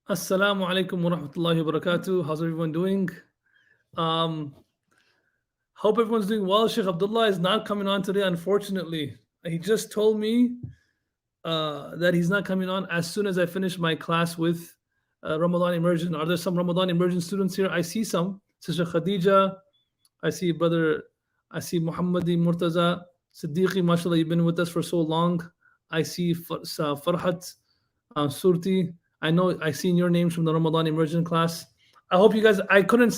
Assalamu alaikum wa rahmatullahi wa barakatuh. How's everyone doing? Um, hope everyone's doing well. Shaykh Abdullah is not coming on today, unfortunately. He just told me that he's not coming on as soon as I finish my class with Ramadan Immersion. Are there some Ramadan Immersion students here? I see some. Sister Khadija, I see brother, I see Muhammadi Murtaza, Siddiqui, mashallah, you've been with us for so long. I see Farhat, Surti. I know I seen your names from the Ramadan Immersion class. I hope you guys. I couldn't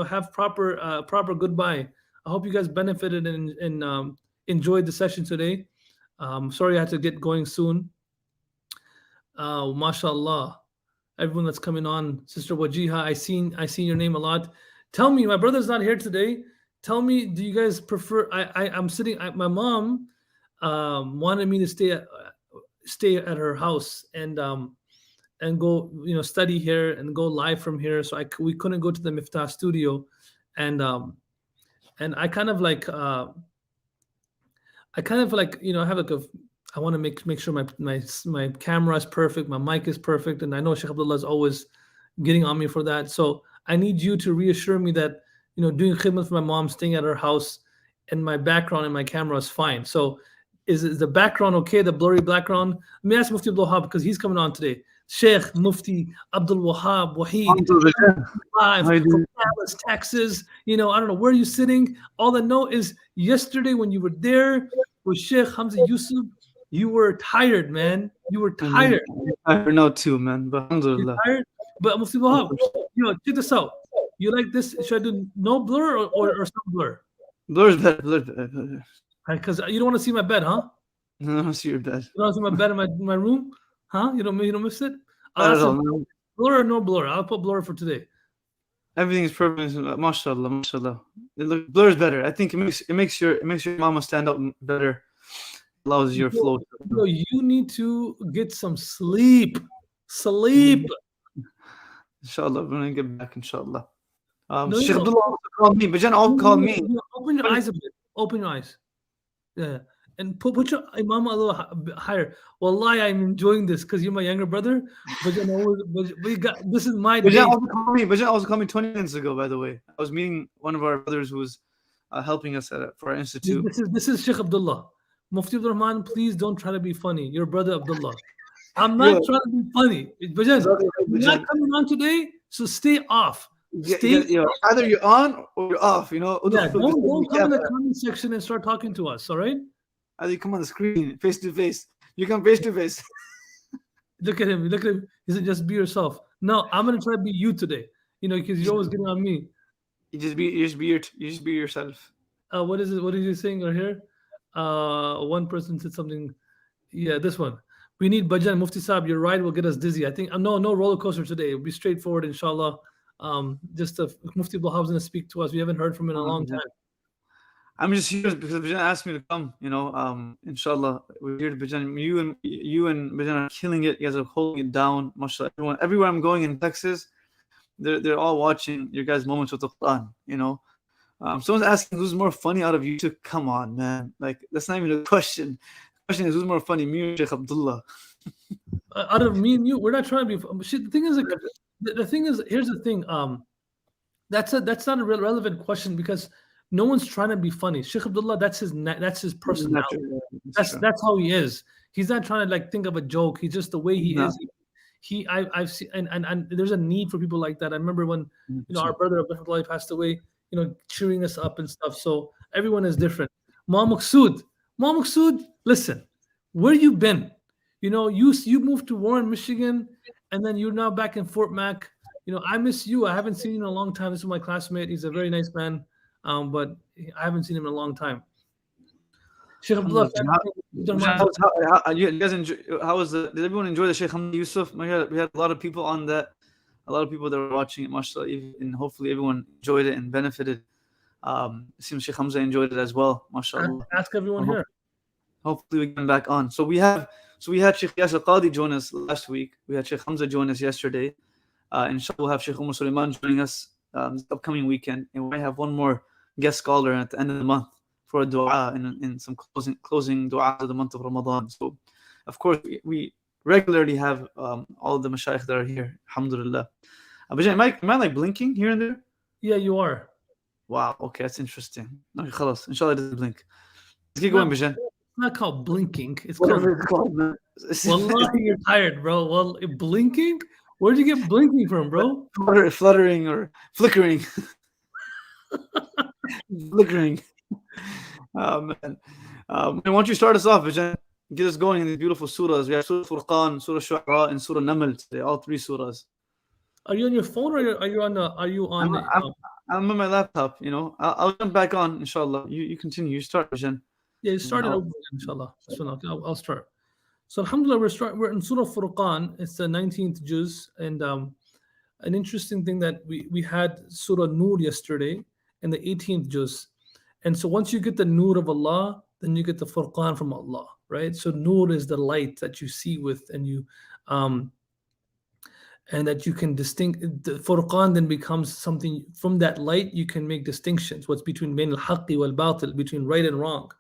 have proper goodbye. I hope you guys benefited and enjoyed the session today. Sorry I had to get going soon. Mashallah, everyone that's coming on, Sister Wajiha, I seen your name a lot. Tell me, my brother's not here today. Tell me, do you guys prefer? I'm sitting. My mom wanted me to stay at her house and go study here and go live from here. So we couldn't go to the Miftah studio, and and I have like a I want to make sure my camera is perfect, my mic is perfect, and I know Sheikh Abdullah is always getting on me for that. So I need you to reassure me that doing khidmat for my mom, staying at her house, and my background and my camera is fine. So is the background okay? The blurry background. Let me ask Mufti Abdul Wahab because he's coming on today. Sheikh Mufti Abdul Waheed live How you from doing? Dallas, Texas. I don't know where you're sitting. All I know is yesterday when you were there with Sheikh Hamza Yusuf, you were tired, man. You were And tired. I heard now too, man. But You're alhamdulillah. tired. But Mufti Wahab, check this out. You like this? Should I do no blur or some blur? Blur's better. Blur's better. Because you don't want to see my bed, huh? No, I see your bed. You don't see my bed in my room, huh? You don't miss it. I'll Not at ask all. you No. blur or no blur. I'll put blur for today. Everything is perfect. MashaAllah, MashaAllah. Blur's better. I think it makes your mama stand out better. Allows your Yo, flow. you need to get some sleep. Sleep. Inshallah, we're gonna get back, inshallah. No, Sheikh no, Abdullah also called me, Bajan all called me. open your eyes a bit. Open your eyes. Yeah. And put your imam a little higher. Wallahi, I'm enjoying this because you're my younger brother. But we got this is my Bajan day. also called me. Bajan also called me 20 minutes ago, by the way. I was meeting one of our brothers who was helping us for our institute. This is Sheikh Abdullah. Mufti Abdul Rahman, please don't try to be funny. Your brother Abdullah. I'm Yo, not trying to be funny. Bajan, it's okay, you're not Bajan. coming on today, so stay off. Stay. Either you're on or you're off. Yeah, ادخل في don't come in the الكتاب. comment section and start talking to us. All right. Either you come on the screen, face to face. You come face to face. Look at him. Look at him. He said, just be yourself. No, I'm gonna try to be you today. Because you're always getting on me. You just be yourself. What is it? What is he saying right here? One person said something. Yeah, this one. We need Bajan Mufti Saab. Your ride will get us dizzy. I think no roller coaster today. It'll be straightforward, inshallah. Just Mufti Abdul Hab's gonna speak to us. We haven't heard from him in a long time. I'm just here because Bajan asked me to come. Inshallah, we're here to Bajan. You and Bajan are killing it. You guys are holding it down. MashaAllah. Everywhere I'm going in Texas, they're all watching your guys' moments with the Quran. Someone's asking who's more funny out of you two. Come on, man. Like that's not even a question. The question is who's more funny, me or Sheikh Abdullah? Out of me and you, we're not trying to be. The thing is, the thing is, here's the thing. That's not a relevant question because no one's trying to be funny. Sheikh Abdullah, that's his personality. That's how he is. He's not trying to think of a joke. He's just the way he is. I've seen and there's a need for people like that. I remember when our brother Abdullah passed away, cheering us up and stuff. So everyone is different. Ma Maqsood, listen, where you been? You moved to Warren, Michigan, and then you're now back in Fort Mac. I miss you. I haven't seen you in a long time. This is my classmate. He's a very nice man, but I haven't seen him in a long time. Sheikh Abdullah, you guys enjoy? Did everyone enjoy the Sheikh Hamza Yusuf? We had a lot of people on that. A lot of people that were watching it, mashallah, and hopefully everyone enjoyed it and benefited. It seems Sheikh Hamza enjoyed it as well, mashallah. Ask everyone here. Hopefully we get back on. So we had Sheikh Yasir Qadi join us last week. We had Sheikh Hamza join us yesterday. Inshallah we'll have Sheikh Umar Sulaiman joining us this upcoming weekend, and we might have one more guest scholar at the end of the month for a dua and some closing dua of the month of Ramadan. So, of course, we regularly have all of the mashayikh that are here. Alhamdulillah. Bijan, am I like blinking here and there? Yeah, you are. Wow, okay, that's interesting. Okay, khalas. Inshallah it doesn't blink. Let's keep Not, going, Bijan. it's not called blinking. It's called, Whatever it's called, man. wallahi, you're tired, bro. Well, blinking? Where'd you get blinking from, bro? Fluttering or flickering. Flickering. Oh, man. Why don't you start us off, Bijan? Get us going in these beautiful surahs. We have Surah Furqan, Surah Shu'ara, and Surah Naml today, all three surahs. Are you on your phone, or are you on the? Are you on? I'm on my laptop. I'll jump back on. Inshallah, you continue. You start, Bijan. Yeah, you started over, inshallah. I'll start. So, alhamdulillah, we're in Surah Furqan. It's the 19th juz, and an interesting thing that we had Surah Nur yesterday and the 18th juz. And so once you get the Nur of Allah, then you get the Furqan from Allah, right? So Nur is the light that you see with, and you and that you can distinct. The Furqan then becomes something from that light. You can make distinctions. What's between bain al-haqqi wal-batil, between right and wrong.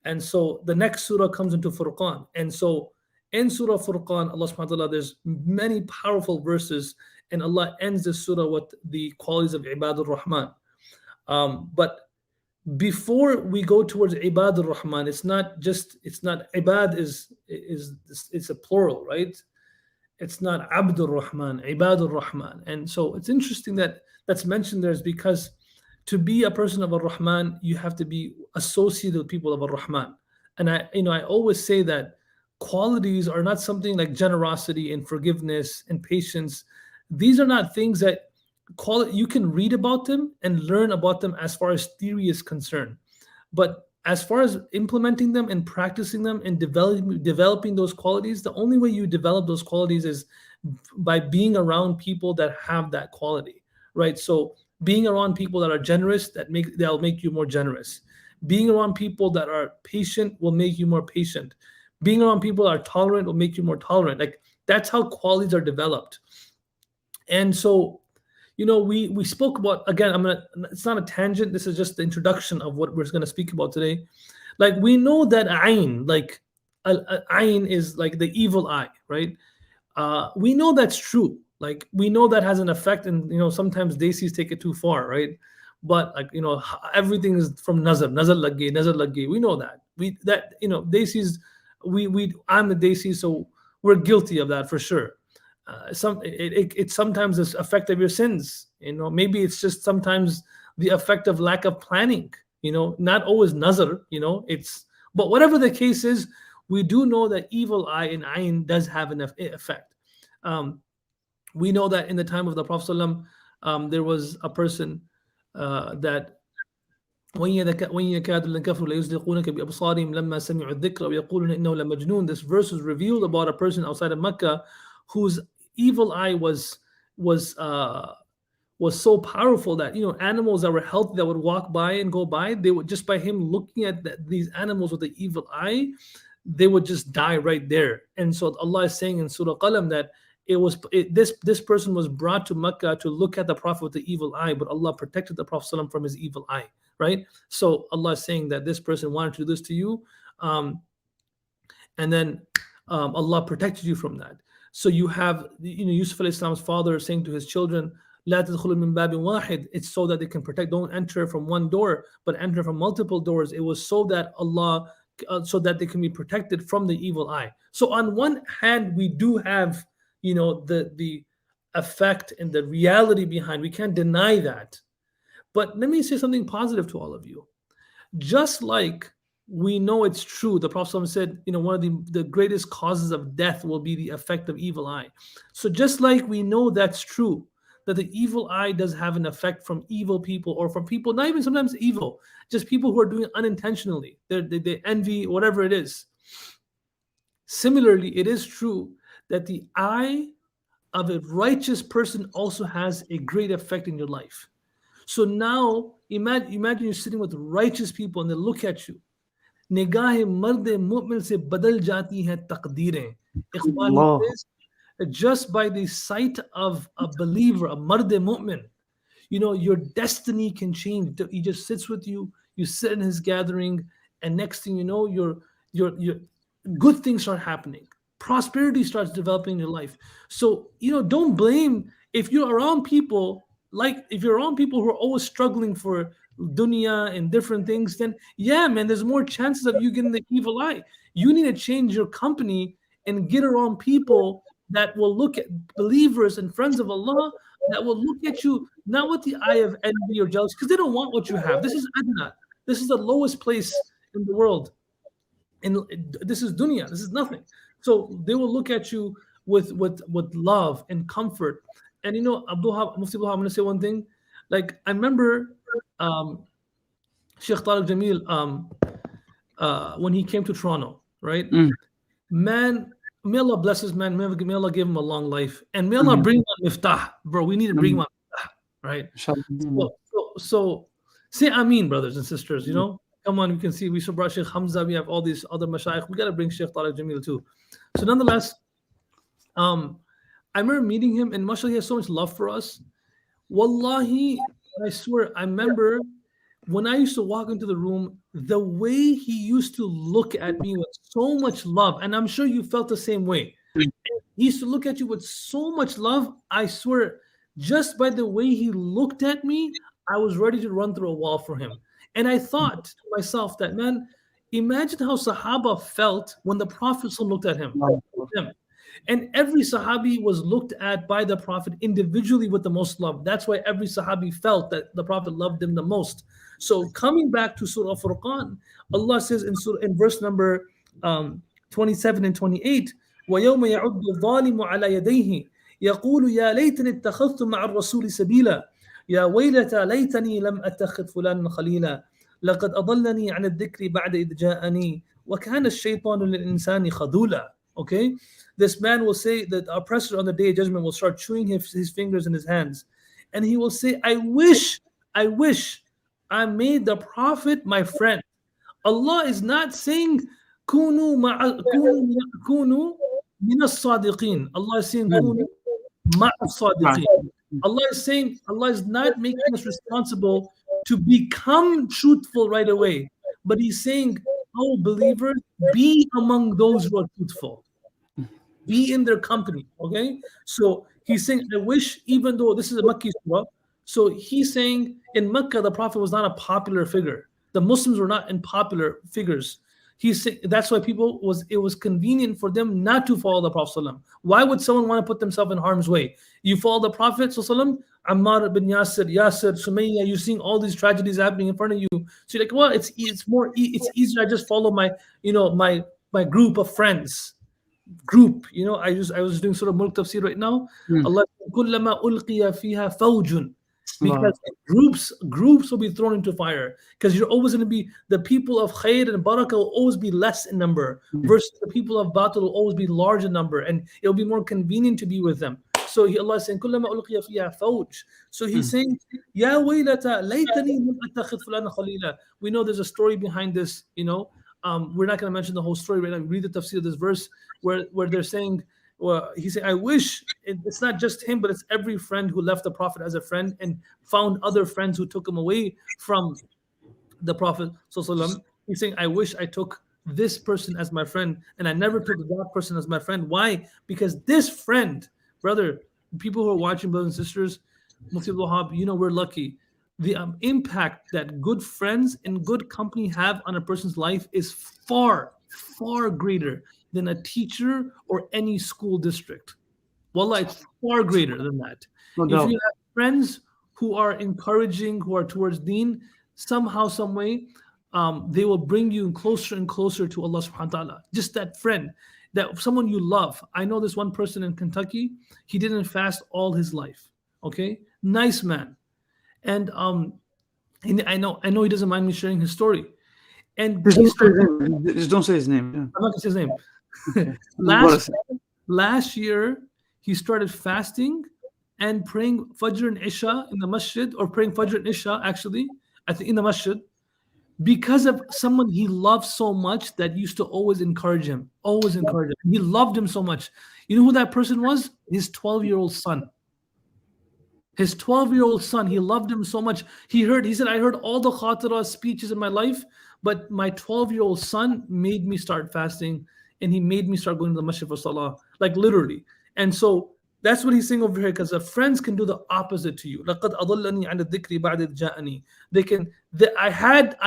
And so the next surah comes into Furqan. And so in Surah Furqan, Allah subhanahu wa ta'ala, there's many powerful verses, and Allah ends the surah with the qualities of Ibadur Rahman. But before we go towards Ibadur Rahman, it's not Ibad it's a plural, right? It's not Abdul Rahman, Ibadur Rahman. And so it's interesting that that's mentioned there, is because to be a person of Ar-Rahman, you have to be associated with people of Ar-Rahman. And I always say that qualities are not something like generosity and forgiveness and patience. These are not things that you can read about them and learn about them as far as theory is concerned. But as far as implementing them and practicing them and developing those qualities, the only way you develop those qualities is by being around people that have that quality, right? So being around people that are generous, that'll make you more generous. Being around people that are patient will make you more patient. Being around people that are tolerant will make you more tolerant. Like, that's how qualities are developed. And so, we spoke about, again, it's not a tangent, this is just the introduction of what we're going to speak about today. Like, we know that ayn, like ayn is like the evil eye, right? We know that's true. Like, we know that has an effect, and sometimes desis take it too far, right? But everything is from nazar lagi. We know that. Desis, I'm the desi, so we're guilty of that for sure. It's sometimes this effect of your sins. Maybe it's just sometimes the effect of lack of planning. Not always nazar. But whatever the case is, we do know that evil eye and ayn does have an effect. We know that in the time of the Prophet ﷺ, there was a person that this verse was revealed about a person outside of Mecca whose evil eye was so powerful that animals that were healthy that would walk by and go by, they would, just by him looking at these animals with the evil eye, they would just die right there. And so Allah is saying in Surah Qalam that this person was brought to Mecca to look at the Prophet with the evil eye, but Allah protected the Prophet ﷺ from his evil eye, right? So Allah is saying that this person wanted to do this to you, and then Allah protected you from that. So you have Yusuf alayhi salam's father saying to his children, "La tadkhulu min babin wahid." It's so that they can protect. Don't enter from one door, but enter from multiple doors. It was so that Allah, so that they can be protected from the evil eye. So on one hand, we do have the effect and the reality behind. We can't deny that. But let me say something positive to all of you. Just like we know it's true, the Prophet said, one of the greatest causes of death will be the effect of evil eye. So just like we know that's true, that the evil eye does have an effect from evil people, or from people, not even sometimes evil, just people who are doing it unintentionally. They envy, whatever it is. Similarly, it is true that the eye of a righteous person also has a great effect in your life. So now imagine you're sitting with righteous people and they look at you. Nigahe marde mu'min se badal jati hai taqdeerein. Iqbal says, just by the sight of a believer, a marde mu'min, your destiny can change. He just sits with you, you sit in his gathering, and next thing you know, your good things start happening. prosperity starts developing in your life. So, don't blame if you're around people, like if you're around people who are always struggling for dunya and different things, then yeah, man, there's more chances of you getting the evil eye. You need to change your company and get around people that will look at believers and friends of Allah, that will look at you not with the eye of envy or jealousy, because they don't want what you have. This is adna. This is the lowest place in the world. And this is dunya. This is nothing. So they will look at you with love and comfort. And Mufti Abdul, I'm going to say one thing. Like, I remember Sheikh Tariq Jamil when he came to Toronto, right? Man, may Allah bless his man. May Allah give him a long life. And may Allah bring him on Miftah. Bro, we need to bring him on Miftah, right? So say Ameen, brothers and sisters, Come on, you can see we should brought Sheikh Hamza, we have all these other mashayikh. We got to bring Sheikh Tariq Jamil too. So nonetheless, I remember meeting him, and mashallah, he has so much love for us. Wallahi, I swear, I remember when I used to walk into the room, the way he used to look at me with so much love, and I'm sure you felt the same way. He used to look at you with so much love. I swear, just by the way he looked at me, I was ready to run through a wall for him. And I thought to myself that, man, imagine how Sahaba felt when the Prophet looked at him. And every Sahabi was looked at by the Prophet individually with the most love. That's why every Sahabi felt that the Prophet loved them the most. So coming back to Surah Al-Furqan, Allah says in verse number 27 and 28, وَيَوْمَ يَعُدُّ الظَّالِمُ عَلَى يَدَيْهِ يَقُولُ يَا لَيْتَنِ اتَّخَذْتُ مَعَ الرَّسُولِ سَبِيلًا يا ويلتى ليتني لم أتخذ فلانا خليلا لقد أضلني عن الذكر بعد إذ جاءني وكان الشيطان للإنسان خذولا. Okay, this man will say that the oppressor on the day of judgment will start chewing his fingers in his hands, and he will say, I wish I made the Prophet my friend. Allah is not saying كونوا من الصادقين. Allah is saying كونوا مع الصادقين. Allah is saying, Allah is not making us responsible to become truthful right away, but He's saying, oh believers, be among those who are truthful. Be in their company, okay? So He's saying, I wish, even though this is a Makki surah, so He's saying in Mecca, the Prophet was not a popular figure. The Muslims were not unpopular figures. He's saying that's why it was convenient for them not to follow the Prophet ﷺ. Why would someone want to put themselves in harm's way? You follow the Prophet ﷺ, Ammar bin Yasir, Sumayya, you're seeing all these tragedies happening in front of you. So you're like, well, it's easier. I just follow my group of friends. I was doing sort of Mulk Tafsir right now. Allah, kullama ulqiya fiha fawjun. Because groups will be thrown into fire, because you're always going to be, the people of khair and barakah will always be less in number versus the people of batil will always be large in number, and it'll be more convenient to be with them. So Allah is saying kullama ulqiya fiha fawj. So He's saying ya waylata laytani lam attakhidh fulana khalila. We know there's a story behind this. We're not going to mention the whole story right now. Read the tafsir of this verse where they're saying, well, He said, I wish it's not just him, but it's every friend who left the Prophet as a friend and found other friends who took him away from the Prophet. He's saying, I wish I took this person as my friend and I never took that person as my friend. Why? Because this friend, brother, people who are watching, brothers and sisters, Mufti Abdul Wahab, we're lucky. The impact that good friends and good company have on a person's life is far, far greater than a teacher or any school district. Wallah, it's far greater than that. If you have friends who are encouraging, who are towards deen, somehow, some way, they will bring you closer and closer to Allah subhanahu wa ta'ala. Just that friend, that someone you love. I know this one person in Kentucky, he didn't fast all his life. Okay? Nice man. And I know he doesn't mind me sharing his story. And just don't say his name. Yeah. I'm not gonna say his name. Okay. Last year, he started fasting and praying Fajr and Isha in the masjid, or praying Fajr and Isha, actually, I think in the masjid, because of someone he loved so much that used to always encourage him. He loved him so much. You know who that person was? His 12-year-old son. His 12-year-old son, he loved him so much. He said, I heard all the khatira speeches in my life, but my 12-year-old son made me start fasting and he made me start going to the masjid for salah, like literally. And so that's what he's saying over here, because the friends can do the opposite to you. لَقَدْ أَضَلَّنِي عَنِ الذِّكْرِ بَعْدَ إِذْ جَاءَنِي. I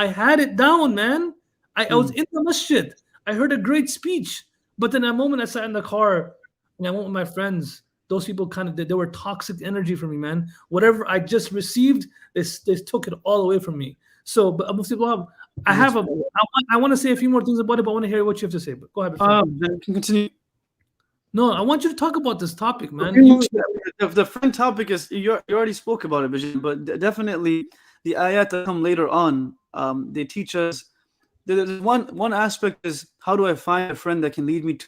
had it down, man. I was in the masjid. I heard a great speech. But then at a moment I sat in the car and I went with my friends. Those people they were toxic energy for me, man. Whatever I just received, they took it all away from me. So, but Mufti Abdul, I want to say a few more things about it, but I want to hear what you have to say. But go ahead. Then can continue. No, I want you to talk about this topic, man. The friend topic is you already spoke about it, but definitely the ayat that come later on, they teach us. There's one aspect is, how do I find a friend that can lead me to?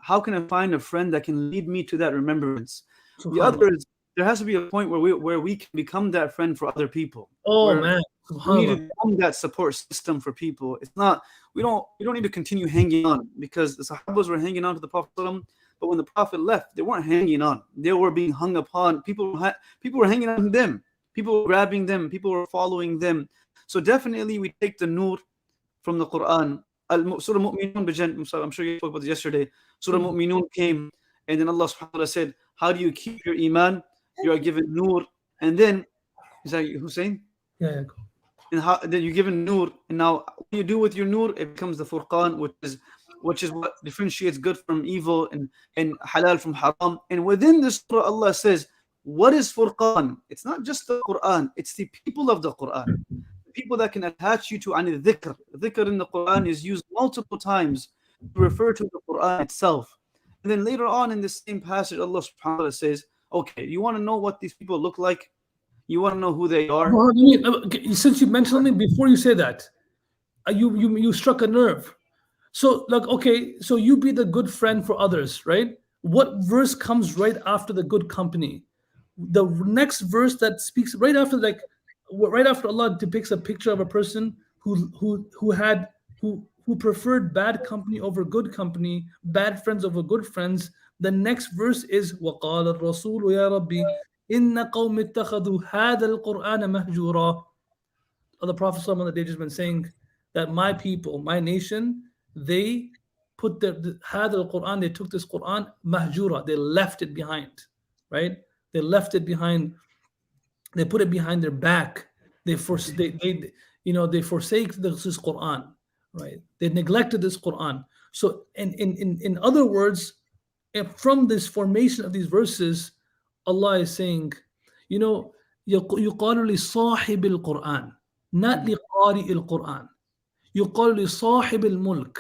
How can I find a friend that can lead me to that remembrance? The other is, there has to be a point where we can become that friend for other people. Oh man, we need to become that support system for people. It's not we don't need to continue hanging on, because the Sahabas were hanging on to the Prophet, but when the Prophet left, they weren't hanging on. They were being hung upon. People were hanging on to them. People were grabbing them. People were following them. So definitely we take the nur from the Quran. Surah Mu'minun, I'm sure you spoke about this yesterday. Surah Mu'minun came, and then Allah subhanahu wa ta'ala said, how do you keep your iman? You are given nur. And then, is that Hussein? Yeah. And then you're given nur. And now what you do with your nur, it becomes the Furqan, which is what differentiates good from evil and halal from haram. And within this surah, Allah says, what is Furqan? It's not just the Quran, it's the people of the Quran. People that can attach you to ani dhikr. Dhikr in the Quran is used multiple times to refer to the Quran itself. And then later on in this same passage, Allah subhanahu wa ta'ala says, okay, you want to know what these people look like? You want to know who they are? Since you mentioned something, before you say that, you struck a nerve. So, so you be the good friend for others, right? What verse comes right after the good company? The next verse that speaks right after Allah depicts a picture of a person who preferred bad company over good company, bad friends over good friends. The next verse is وَقَالَ الرَّسُولُ يَا رَبِّي إِنَّ قَوْمِ اتَّخَذُوا هَذَا الْقُرْآنَ مَهْجُورًا. The Prophet on the day has been saying that my people, my nation, they put the Quran, they took this Quran mahjura, they left it behind, right? They left it behind. They put it behind their back. They forsake this Quran, right? They neglected this Quran. So, in other words, from this formation of these verses, Allah is saying, يقال لصاحب القرآن, not لقارئ القرآن. يقال لصاحب الملك.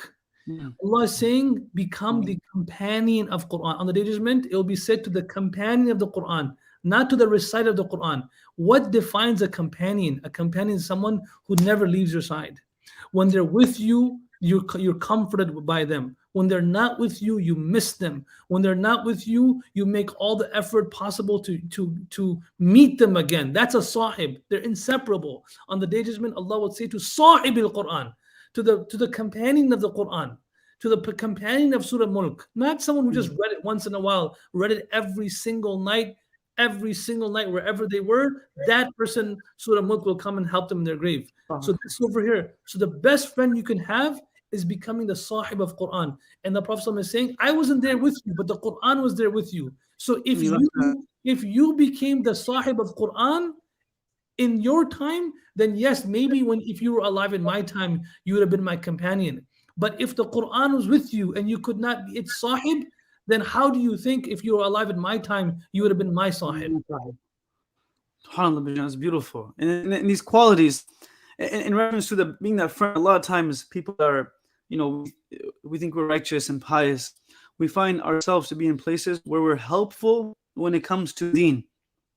Allah is saying, become the companion of Quran. On the Day of Judgment, it will be said to the companion of the Quran, not to the reciter of the Quran. What defines a companion? A companion is someone who never leaves your side. When they're with you, you're comforted by them. When they're not with you, you miss them. When they're not with you, you make all the effort possible to meet them again. That's a sahib. They're inseparable. On the Day of Judgment, Allah would say to sahib al-Quran, to the companion of the Quran, to the companion of Surah Mulk, not someone who just read it once in a while, read it every single night, wherever they were. That person, Surah Mulk, will come and help them in their grave. So this over here. So the best friend you can have is becoming the sahib of Quran. And the Prophet is saying, I wasn't there with you, but the Quran was there with you. So if you became the sahib of Quran in your time, then yes, maybe if you were alive in my time, you would have been my companion. But if the Quran was with you and you could not be its sahib, then how do you think if you were alive in my time, you would have been my sahib? SubhanAllah, it's beautiful. And these qualities, in reference to being that friend, a lot of times people are, we think we're righteous and pious. We find ourselves to be in places where we're helpful when it comes to deen.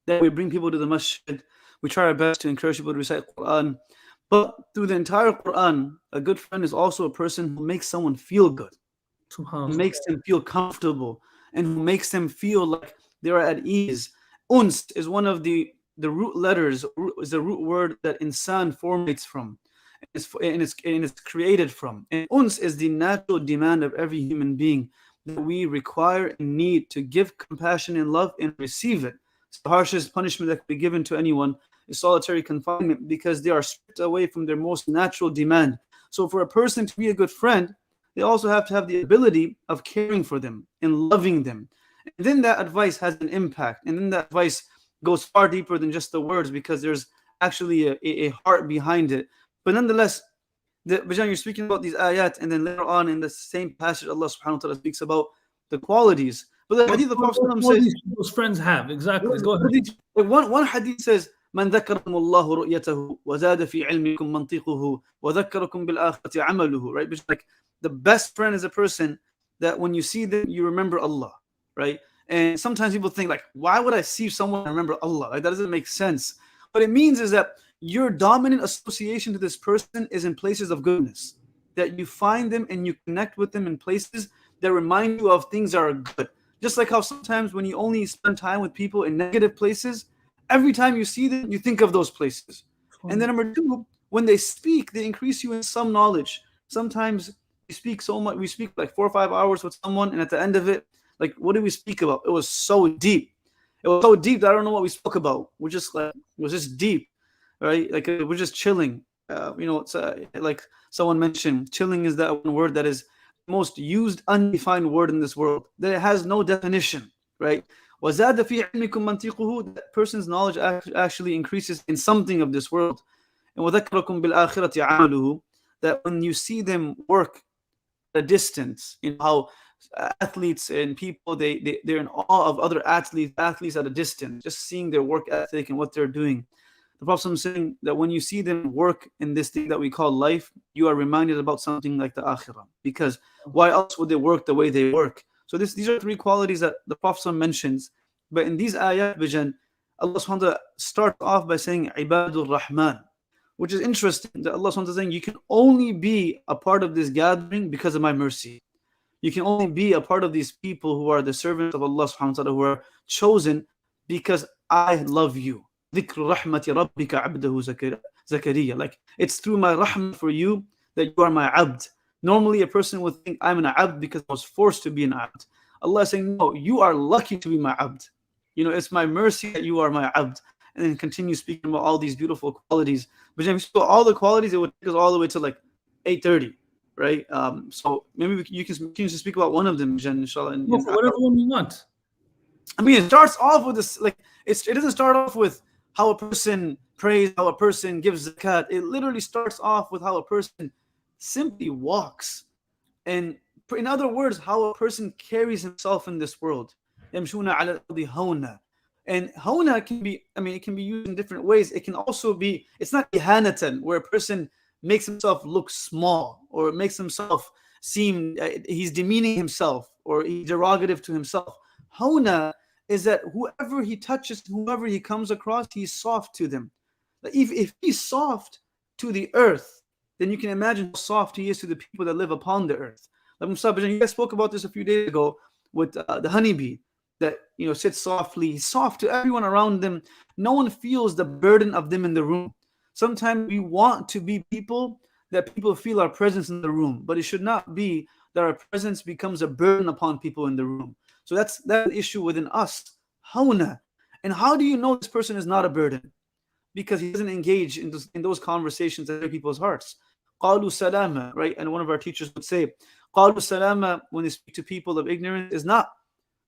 That we bring people to the masjid. We try our best to encourage people to recite Quran. But through the entire Quran, a good friend is also a person who makes someone feel good, who makes them feel comfortable, and who makes them feel like they're at ease. Uns is one of the root letters, is the root word that insan formates from, and it's created from. And uns is the natural demand of every human being that we require and need to give compassion and love and receive it. It's the harshest punishment that can be given to anyone is solitary confinement, because they are stripped away from their most natural demand. So for a person to be a good friend, they also have to have the ability of caring for them and loving them. And then that advice has an impact. And then that advice goes far deeper than just the words, because there's actually a heart behind it. But nonetheless, Bajan, you're speaking about these ayat, and then later on in the same passage, Allah subhanahu wa ta'ala speaks about the qualities. But the hadith, the Prophet says, those friends have. Exactly. Go ahead. one hadith says, من ذكركم الله رؤيته وزاد في علمكم منطقه وذكركم بالآخرة عمله. Right? Which, like, the best friend is a person that when you see them, you remember Allah. Right? And sometimes people think, like, why would I see someone and remember Allah? Like, that doesn't make sense. What it means is that your dominant association to this person is in places of goodness. That you find them and you connect with them in places that remind you of things that are good. Just like how sometimes when you only spend time with people in negative places, every time you see them, you think of those places. And then number two, when they speak, they increase you in some knowledge. Sometimes we speak so much, we speak like 4 or 5 hours with someone, and at the end of it, like, what did we speak about? It was so deep. It was so deep that I don't know what we spoke about. We're just like, it was just deep, right? Like, we're just chilling. It's like someone mentioned, chilling is that one word that is most used undefined word in this world, that it has no definition, right? وَزَادَ فِي عِلْمِكُمْ مَنْطِقُهُ, that person's knowledge actually increases in something of this world. And وَذَكَّرَكُمْ بِالْآخِرَةِ عَمَلُهُ, that when you see them work at a distance, how athletes and people, they're in awe of other athletes at a distance, just seeing their work ethic and what they're doing. The Prophet is saying that when you see them work in this thing that we call life, you are reminded about something like the akhirah. Because why else would they work the way they work? So these are 3 qualities that the Prophet mentions. But in these ayat, Bijan, Allah subhanahu wa ta'ala starts off by saying Ibadur Rahman, which is interesting, that Allah subhanahu wa ta'ala is saying, you can only be a part of this gathering because of my mercy. You can only be a part of these people who are the servants of Allah subhanahu wa ta'ala, who are chosen because I love you. ذِكْرُ رَحْمَةِ رَبِّكَ عَبْدَهُ Zakaria. Like, it's through my rahmah for you that you are my abd. Normally a person would think I'm an abd because I was forced to be an abd. Allah is saying, no, you are lucky to be my abd. It's my mercy that you are my abd. And then continue speaking about all these beautiful qualities. But if we spoke all the qualities, it would take us all the way to like 8:30. Right? So maybe you can speak about one of them, inshallah. Whatever one you want. I mean, it starts off with this, like, it doesn't start off with how a person prays, how a person gives zakat. It literally starts off with how a person simply walks. And in other words, how a person carries himself in this world. يَمْشُونَ عَلَى الْأَرْضِ هَوْنًا. And hawna it can be used in different ways. It can also be, it's not ihanatan, where a person makes himself look small, or makes himself seem, he's demeaning himself, or he's derogative to himself. Hawna is that whoever he touches, whoever he comes across, he's soft to them. Like, if he's soft to the earth, then you can imagine how soft he is to the people that live upon the earth. Like you guys spoke about this a few days ago with the honeybee that sits softly. He's soft to everyone around them. No one feels the burden of them in the room. Sometimes we want to be people that people feel our presence in the room, but it should not be that our presence becomes a burden upon people in the room. So that's the issue within us. Hawna. And how do you know this person is not a burden? Because he doesn't engage in those conversations that hurt people's hearts. Qalu salama, right? And one of our teachers would say, Qalu salama, when they speak to people of ignorance, is not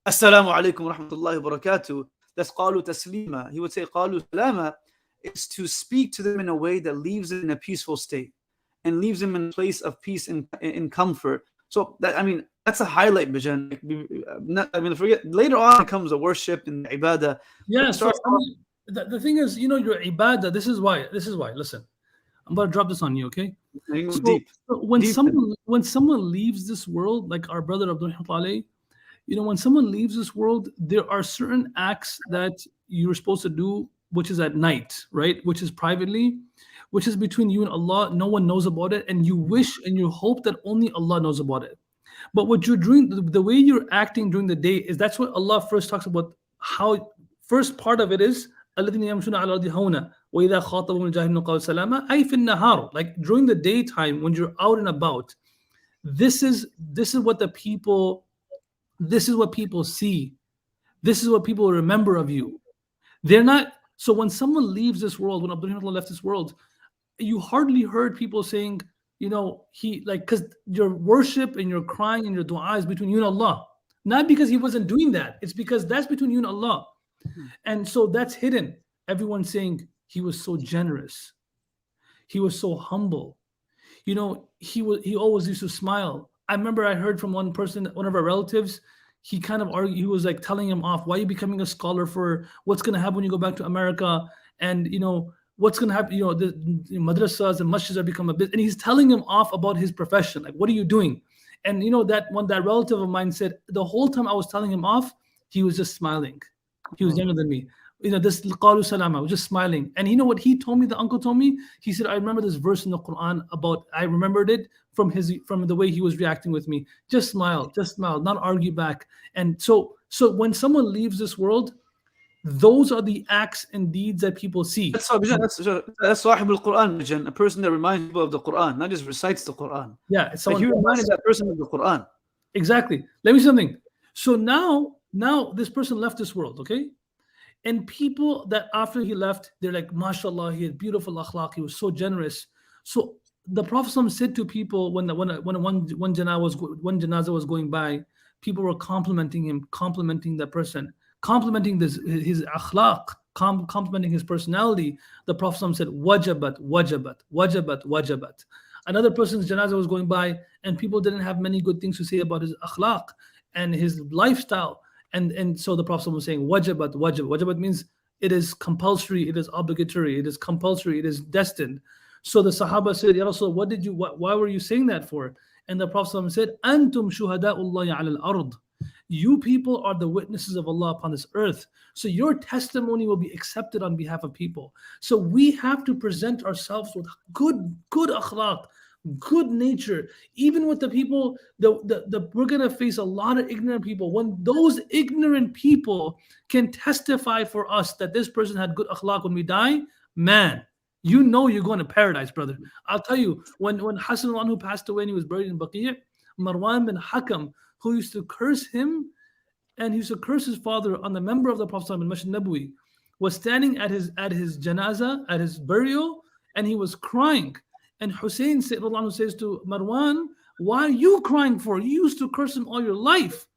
Assalamu alaikum wa rahmatullahi wa barakatuh. That's qalu taslima. He would say qalu salama is to speak to them in a way that leaves them in a peaceful state and leaves them in a place of peace and comfort. So that's a highlight, Bijan. Forget later on comes the worship and the ibadah. Yeah. So the thing is, your ibadah. This is why. Listen, I'm going to drop this on you, okay? Deep. So when someone leaves this world, like our brother Abdul Rahman, when someone leaves this world, there are certain acts that you're supposed to do, which is at night, right? Which is privately, which is between you and Allah. No one knows about it, and you wish and you hope that only Allah knows about it. But what you're doing, the way you're acting during the day, that's what Allah first talks about. How first part of it is الَّذِينَ يَمْشُونَ عَلَى الْأَرْضِ هَوْنًا وَإِذَا خَاطَبَهُمُ الْجَاهِلُونَ قَالُوا سَلَامًا أي في النهار. Like during the daytime when you're out and about, this is what people see. This is what people remember of you. They're not. So when someone leaves this world, when Abdul Rahman left this world, you hardly heard people saying, he like, because your worship and your crying and your dua is between you and Allah. Not because he wasn't doing that. It's because that's between you and Allah. And so that's hidden. Everyone's saying he was so generous. He was so humble. He always used to smile. I remember I heard from one person, one of our relatives, he kind of argued, he was like telling him off, why are you becoming a scholar for? What's going to happen when you go back to America? And what's going to happen, the madrasas and masjids are become a bit, and he's telling him off about his profession. Like, what are you doing? And that relative of mine said, the whole time I was telling him off, he was just smiling. He was younger than me. This qalu salama, was just smiling. And you know what he told me, the uncle told me? He said, I remember this verse in the Quran I remembered it from the way he was reacting with me. Just smile, not argue back. And so when someone leaves this world, those are the acts and deeds that people see. That's Sahib al-Quran, a person that reminds people of the Quran, not just recites the Quran. Yeah, like you reminded that person of the Quran. Exactly. Let me say something. So now this person left this world, okay? And people that after he left, they're like, mashallah, he had beautiful akhlaq, he was so generous. So the Prophet said to people when one janazah was going by, people were complimenting him, complimenting that person, complimenting his akhlaq, complimenting his personality. The Prophet said, wajabat, wajabat, wajabat, wajabat. Another person's janazah was going by, and people didn't have many good things to say about his akhlaq and his lifestyle. And so the Prophet was saying, wajabat, wajabat. Wajabat means it is compulsory, it is obligatory, it is compulsory, it is destined. So the Sahaba said, Ya Rasulullah, why were you saying that for? And the Prophet said, Antum shuhada'ullahi ala al-ard. You people are the witnesses of Allah upon this earth. So your testimony will be accepted on behalf of people. So we have to present ourselves with good akhlaq, good nature, even with the people. We're gonna face a lot of ignorant people. When those ignorant people can testify for us that this person had good akhlaq when we die, man, you're going to paradise, brother. I'll tell you, when Hassan who passed away and he was buried in Baqi', Marwan bin Hakam, who used to curse him and he used to curse his father on the member of the Prophet in Masjid Nabawi, was standing at his janazah, at his burial, and he was crying. And Hussein says to Marwan, why are you crying for? You used to curse him all your life.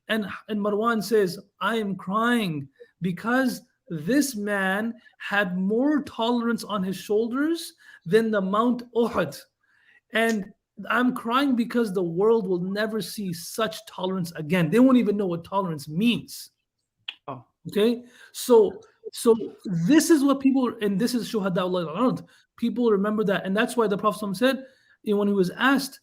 And Marwan says, I am crying because this man had more tolerance on his shoulders than the Mount Uhud. And I'm crying because the world will never see such tolerance again. They won't even know what tolerance means. Oh. Okay? So this is what people, and this is Shuhada al-Ard. People remember that. And that's why the Prophet said, when he was asked,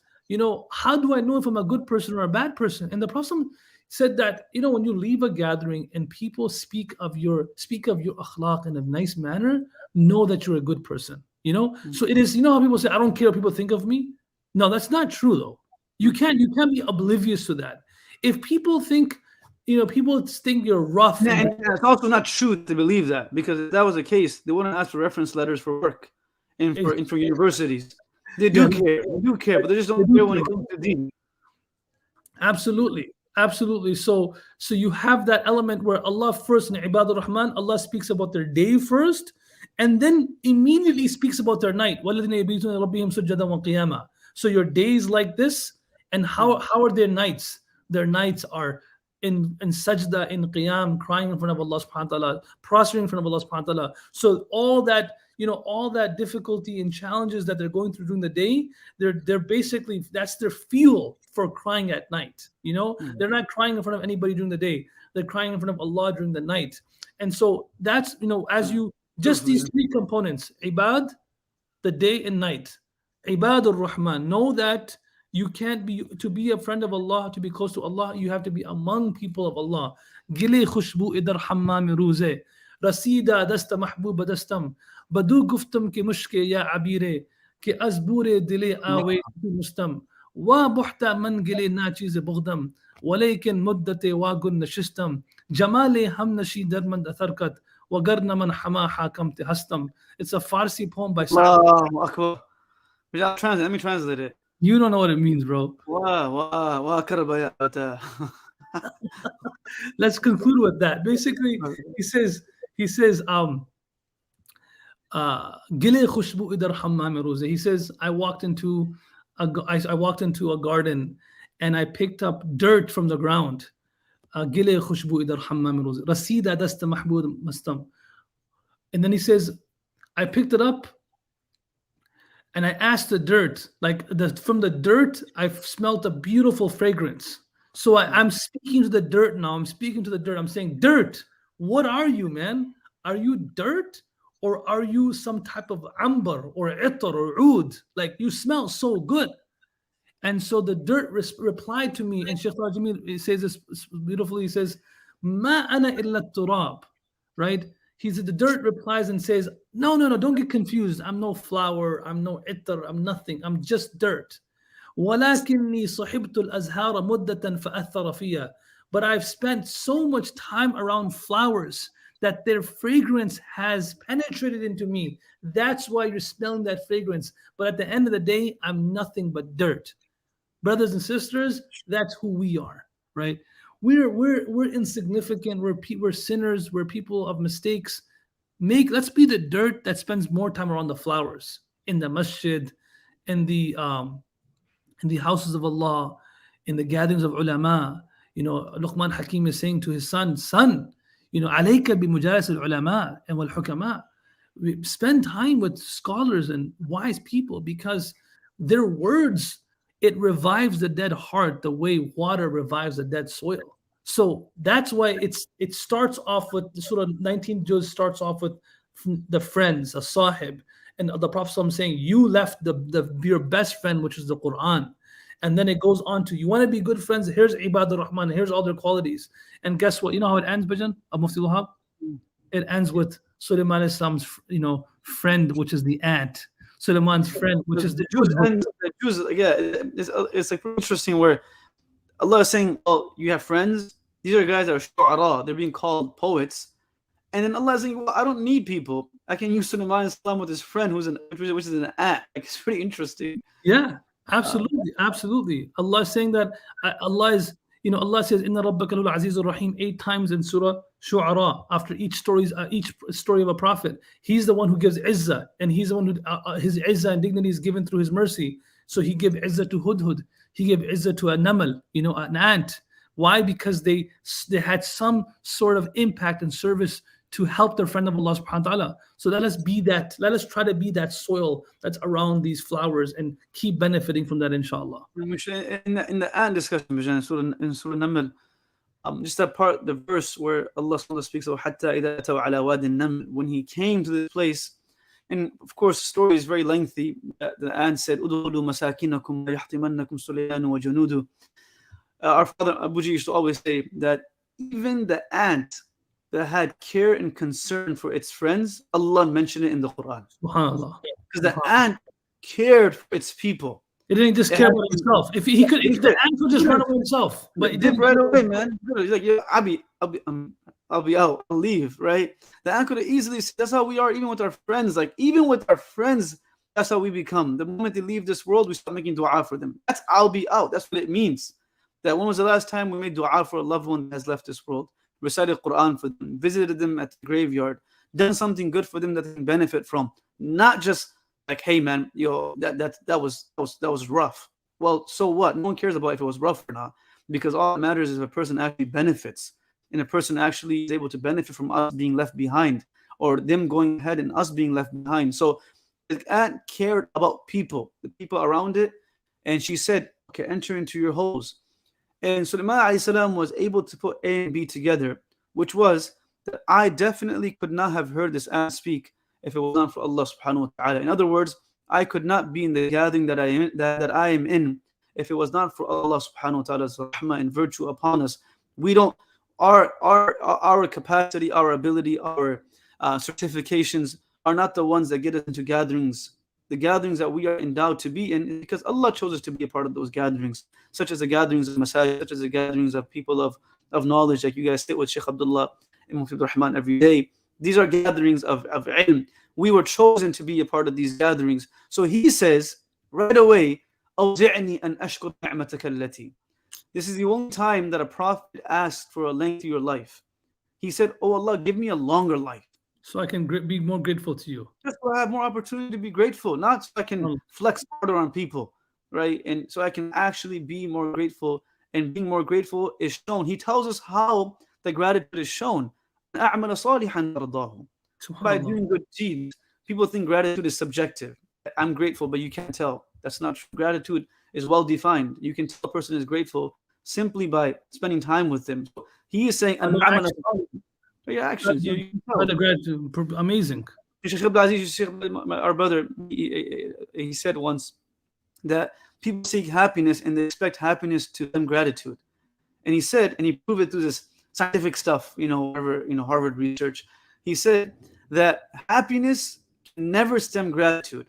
how do I know if I'm a good person or a bad person? And the Prophet said that, when you leave a gathering and people speak of your akhlaq in a nice manner, know that you're a good person. So it is, how people say, I don't care what people think of me. No, that's not true though. You can't be oblivious to that. If people think, people think you're rough. And it's also not true to believe that, because if that was the case, they wouldn't ask for reference letters for work and for universities. They do care, but they just don't care when it comes to deen. Absolutely. So you have that element where Allah first, in Abdul Rahman, Allah speaks about their day first, and then immediately speaks about their night. So your days like this, and how are their nights? Their nights are in sajda, in qiyam, crying in front of Allah subhanahu wa ta'ala, prostrating in front of Allah subhanahu wa ta'ala. So all that difficulty and challenges that they're going through during the day, they're basically, that's their fuel for crying at night. They're not crying in front of anybody during the day. They're crying in front of Allah during the night. And so that's, as you, just these three components, ibad, the day and night, ibad al-Rahman, know that you can't to be a friend of Allah, to be close to Allah, you have to be among people of Allah. Gile khushbu idar hammam ruze, rasida dasta mahbub dastam, badu guftum ke mushke ya abire, ke azbure dile awe mustam, wa buhta man gile nachiz bughdam, walakin muddate wagun nashistam, jamale ham nashi darmand atharkat, wagarna man hama hakam te hastam. It's a Farsi poem by Akbar. Let me translate it. You don't know what it means, bro. Let's conclude with that. Basically, he says, Gile khushbu idar hammam roze. He says, I walked into a garden and I picked up dirt from the ground. Gile khushbu idar hammam roze. Rasida dast mahbud mastam. And then he says, I picked it up and I asked the dirt, from the dirt, I smelt a beautiful fragrance. So I'm speaking to the dirt now. I'm speaking to the dirt. I'm saying, dirt, what are you, man? Are you dirt? Or are you some type of amber or itar or oud? Like, you smell so good. And so the dirt replied to me, and Shaykh Rajmi says this beautifully. He says, "Ma ana illa turab," right? He said the dirt replies and says, "No, no, no, don't get confused. I'm no flower. I'm no itar. I'm nothing. I'm just dirt. ولكني صحبت الأزهار مدة فأثر فيها." But I've spent so much time around flowers that their fragrance has penetrated into me. That's why you're smelling that fragrance. But at the end of the day, I'm nothing but dirt. Brothers and sisters, that's who we are, right? We're insignificant. We're sinners. We're people of mistakes. Let's be the dirt that spends more time around the flowers, in the masjid, in the um, in the houses of Allah, in the gatherings of ulama. Luqman Hakim is saying to his son, alayka bi mujalas al ulama and wal hukama. Spend time with scholars and wise people, because their words, it revives the dead heart the way water revives the dead soil. So that's why it starts off with the Surah 19 juz starts off with the friends, a sahib, and the Prophet saying, you left your best friend, which is the Quran. And then it goes on to, you want to be good friends, here's Abdul Rahman, here's all their qualities. And guess what? You know how it ends, Bajan? Mufti Wahab? It ends with Sulaiman Islam's friend, which is the ant. Sulaiman's friend, which is the Jews. And the Jews, yeah, it's like interesting where Allah is saying, oh, you have friends? These are guys that are shu'ara, they're being called poets. And then Allah is saying, well, I don't need people. I can use Sulaiman Islam with his friend which is an ant. Like, it's pretty interesting. Yeah, absolutely, absolutely. Allah is saying that Allah says, Inna Rabbaka lul Azizur Rahim 8 times in Surah Shu'ara, after each story of a prophet. He's the one who gives izzah, and he's the one who his izzah and dignity is given through his mercy. So he gave izzah to Hudhud, he gave izzah to a namal, an ant. Why? Because they had some sort of impact and service to help their friend of Allah subhanahu wa ta'ala. So let us try to be that soil that's around these flowers and keep benefiting from that, inshallah. In the ant discussion, in Surah Naml, just that part, the verse where Allah speaks of حَتَّى إِذَا أَتَوْا عَلَى وَادِ النَّمْلِ, when he came to this place, and of course the story is very lengthy. The ant said, أُدْخُلُوا مَسَاكِنَكُمْ وَيَحْطِمَنَّكُمْ سُلَيْمَانُ وَجُنُودُهُ. Our father Abuji used to always say that even the ant that had care and concern for its friends, Allah mentioned it in the Quran. SubhanAllah. Because the ant cared for its people. It didn't just care about himself. If the ant could just run away himself, but he did right away, man. He's like, yeah, I'll be out, I'll leave, right? The ant could have easily said, that's how we are, even with our friends. Like, even with our friends, that's how we become. The moment they leave this world, we start making dua for them. That's I'll be out. That's what it means. That when was the last time we made dua for a loved one that has left this world? Recited Quran for them, visited them at the graveyard, done something good for them that they can benefit from. Not just like, hey man, that was rough. Well, so what? No one cares about if it was rough or not, because all that matters is if a person actually benefits, and a person actually is able to benefit from us being left behind, or them going ahead and us being left behind. So the ant cared about people, the people around it, and she said, okay, enter into your holes. And Sulaiman ﷺ was able to put A and B together, which was that I definitely could not have heard this ant speak if it was not for Allah subhanahu wa ta'ala. In other words, I could not be in the gathering that I am in if it was not for Allah subhanahu wa ta'ala's rahmah and virtue upon us. We don't, our capacity, our ability, our certifications are not the ones that get us into gatherings. The gatherings that we are endowed to be in, because Allah chose us to be a part of those gatherings, such as the gatherings of masajid, such as the gatherings of people of knowledge, like you guys sit with Shaykh Abdullah and Mufti Abdul Rahman every day. These are gatherings of ilm. We were chosen to be a part of these gatherings. So he says right away, أَوْزِعْنِي أَنْ أَشْكُرْ نِعْمَتَكَ الَّتِي. This is the only time that a prophet asked for a lengthier life. He said, oh Allah, give me a longer life. So I can be more grateful to you. Just so I have more opportunity to be grateful, not so I can flex harder on people, right? And so I can actually be more grateful. And being more grateful is shown. He tells us how the gratitude is shown. By Subhanallah. doing good deeds. People think gratitude is subjective. I'm grateful, but you can't tell. That's not true. Gratitude is well defined. You can tell a person is grateful simply by spending time with them. So he is saying, your actions. You can tell. The gratitude, amazing. Our brother, he said once that people seek happiness and they expect happiness to them gratitude. And he said, and he proved it through this scientific stuff, Harvard research. He said that happiness can never stem gratitude.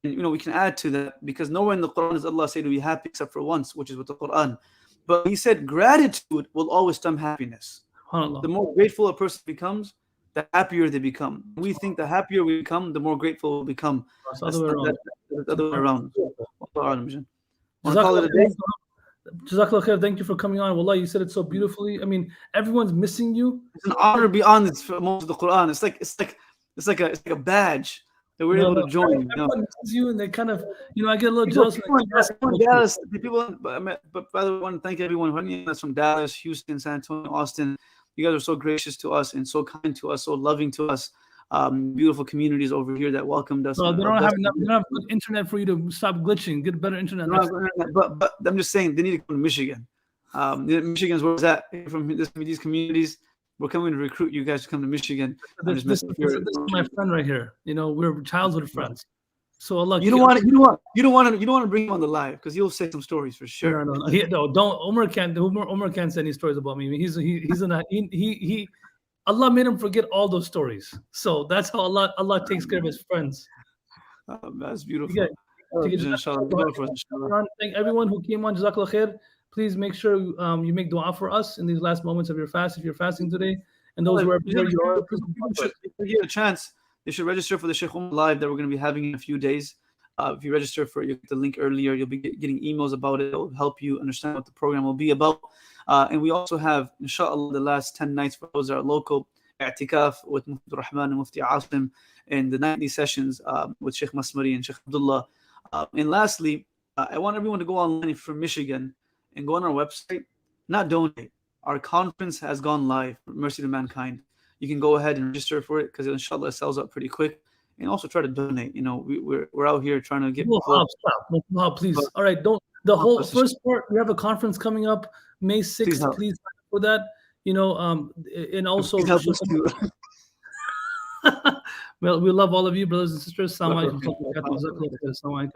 And we can add to that because nowhere in the Quran does Allah say to be happy except for once, which is with the Quran. But he said gratitude will always stem happiness. The more grateful a person becomes, the happier they become. We think the happier we become, the more grateful we'll become. That's the other way around. Jazakallah khair. Thank you for coming on. Wallah, you said it so beautifully. I mean, everyone's missing you. It's an honor to be on this for most of the Quran. It's like a badge that we're able to join. Everyone misses you, and they kind of, I get a little jealous. Dallas, but by the way, I want to thank everyone that's from Dallas, Houston, San Antonio, Austin. You guys are so gracious to us and so kind to us, so loving to us. Beautiful communities over here that welcomed us. So they don't have good internet for you to stop glitching. Get better internet. But I'm just saying they need to come to Michigan. Michigan's where it's at. From these communities, we're coming to recruit you guys to come to Michigan. This is my friend right here. We're childhood friends. So Allah, you don't want to bring him on the live because he'll say some stories for sure. No, don't. Omar can't say any stories about me. Allah made him forget all those stories. So that's how Allah takes care of his friends. That's beautiful. Thank everyone who came on. Jazakallah khair. Please make sure you make dua for us in these last moments of your fast, if you're fasting today. And those who are here, if you get a chance, they should register for the Shaykh Live that we're going to be having in a few days. If you register for it, you'll get the link earlier. You'll be getting emails about it. It will help you understand what the program will be about. And we also have, inshallah, the last 10 nights for those that are local, i'tikaf with Mufti Abdul Rahman and Mufti Asim, and the nightly sessions with Shaykh Masmari and Shaykh Abdullah. And lastly, I want everyone to go online from Michigan and go on our website, not donate. Our conference has gone live, Mercy to Mankind. You can go ahead and register for it because inshallah it sells out pretty quick. And also try to donate. We're out here trying to get people. Stop, please. All right, don't. The whole first part. We have a conference coming up May 6th. Please for that. And also. Well, we love all of you, brothers and sisters. Assalamu alaikum.